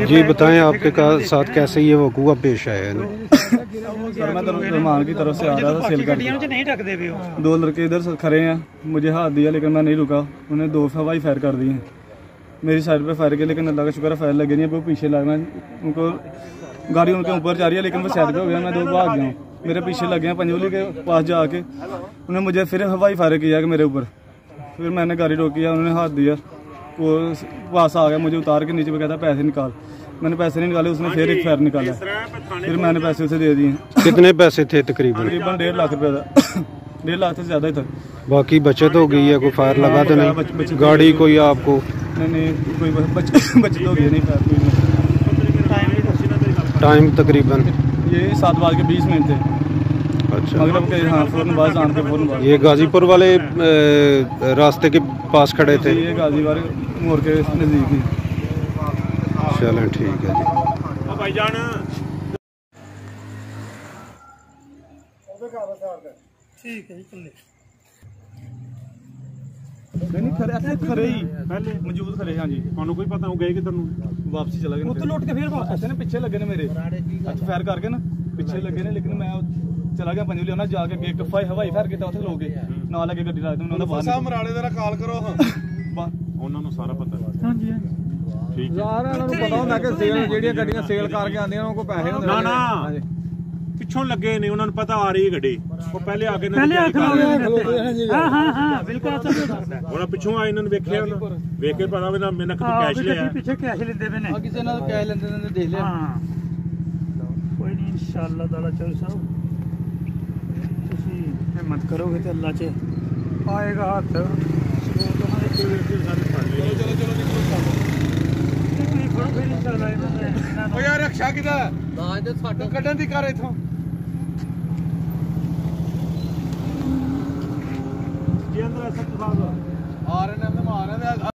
जी बताएं आपके साथ कैसे ये वकूआ पेश आया है? सर मैं रहमान की तरफ से आ रहा था सेल करके, दो लड़के इधर खड़े हैं, मुझे हाथ दिया लेकिन मैं नहीं रुका, उन्हें दो हवाई फायर कर दिए मेरी साइड पे फायर किया, लेकिन अल्लाह का शुक्र है फायर लगे नहीं। वो पीछे लगा, उनको गाड़ी उनके ऊपर जा रही है लेकिन वो साइड पे हो गया, मैं दो भाग गया हूँ। मेरे पीछे लगे हैं, पंजोली के पास जाके उन्हें मुझे फिर हवाई फायर किया कि मेरे ऊपर। फिर मैंने गाड़ी रोकी, उन्होंने हाथ दिया, वो पास आ गया, मुझे उतार के नीचे पे कहता पैसे निकाल। मैंने पैसे नहीं निकाले, उसने फिर एक फायर निकाला, फिर मैंने पैसे उसे दे दिए। कितने पैसे थे? तकरीबन 1.5 लाख रुपये था। 1.5 लाख से ज़्यादा ही था। बाकी बचत हो गई है? कोई फायर लगा तो नहीं? गाड़ी कोई आपको? नहीं कोई बचत हो गई नहीं। टाइम तकरीबन ये 7:20 थे। अच्छा, मगरब के हाँ फ़ौरन बाद आन के फ़ौरन बाद। ये गाजीपुर वाले रास्ते के पास खड़े थे? ये गाजीपुर मोड़ के नज़दीक ही। चलें ठीक है जी। भाईजान ठीक है जी, नहीं खरे ही पहले मौजूद खरे। हाँ जी, ਤੁਹਾਨੂੰ ਕੋਈ ਪਤਾ ਹੋ ਗਏ ਕਿਧਰ ਨੂੰ? वापसी चला गए, ਉੱਥੇ ਲੁੱਟ ਕੇ ਫਿਰ ਵਾਪਸ ऐसे ना पीछे लगे ने मेरे अच्छा फायर करके ना पीछे लगे ने, लेकिन मैं चला गया पंजोली, उन्हें जाके गेट हवाई फायर किया, उत्थे लोग ना लगे गड्डी ला दी उन्होंने बाहर। साहब मराड़े दा कॉल करो ਉਹਨਾਂ ਨੂੰ ਸਾਰਾ ਪਤਾ ਹੈ। ਹਾਂਜੀ ਹਾਂਜੀ ਠੀਕ ਹੈ, ਸਾਰਾ ਇਹਨਾਂ ਨੂੰ ਪਤਾ ਹੁੰਦਾ ਕਿ ਸੇਲ ਜਿਹੜੀਆਂ ਗੱਡੀਆਂ ਸੇਲ ਕਰਕੇ ਆਉਂਦੀਆਂ ਉਹਨਾਂ ਕੋਲ ਪੈਸੇ ਹੁੰਦੇ ਨਾ ਨਾ ਪਿੱਛੋਂ ਲੱਗੇ ਨੇ, ਉਹਨਾਂ ਨੂੰ ਪਤਾ ਆ ਰਹੀ ਹੈ ਗੱਡੀ, ਉਹ ਪਹਿਲੇ ਆ ਕੇ ਪਹਿਲੇ ਆ ਹਾਂ ਬਿਲਕੁਲ ਉਹਨਾਂ ਪਿੱਛੋਂ ਆ, ਇਹਨਾਂ ਨੂੰ ਵੇਖਿਆ, ਉਹਨਾਂ ਵੇਖ ਕੇ ਪਤਾ ਵੀ ਨਾ ਮੈਨਾਂ ਕਿਤੋਂ ਕੈਸ਼ ਲਿਆ, ਪਿੱਛੇ ਕੈਸ਼ ਲੈਂਦੇ ਪਏ ਨੇ, ਕਿਸੇ ਨਾਲ ਕੈਸ਼ ਲੈਂਦੇ ਨੇ ਦੇਖ ਲਿਆ। ਹਾਂ ਕੋਈ ਨਹੀਂ, ਇਨਸ਼ਾਅੱਲਾ ਤਾਲਾ ਚੌਧਰੀ ਸਾਹਿਬ ਤੁਸੀਂ ਹਿੰਮਤ ਕਰੋਗੇ ਤੇ ਅੱਲਾ 'ਚ ਆਏਗਾ ਹੱਥ। ਉਹ ਯਾਰ ਰਕਸ਼ਾ ਕਿਦਾ ਦਾਜ ਤੇ ਸਾਡਾ ਕੱਢਣ ਦੀ ਕਰ ਇਥੋਂ ਜੀ ਅੰਦਰ ਸਭ ਤੋਂ ਬਾਅਦ ਆ ਰਹੇ ਨੇ, ਮਾਰ ਰਹੇ ਨੇ।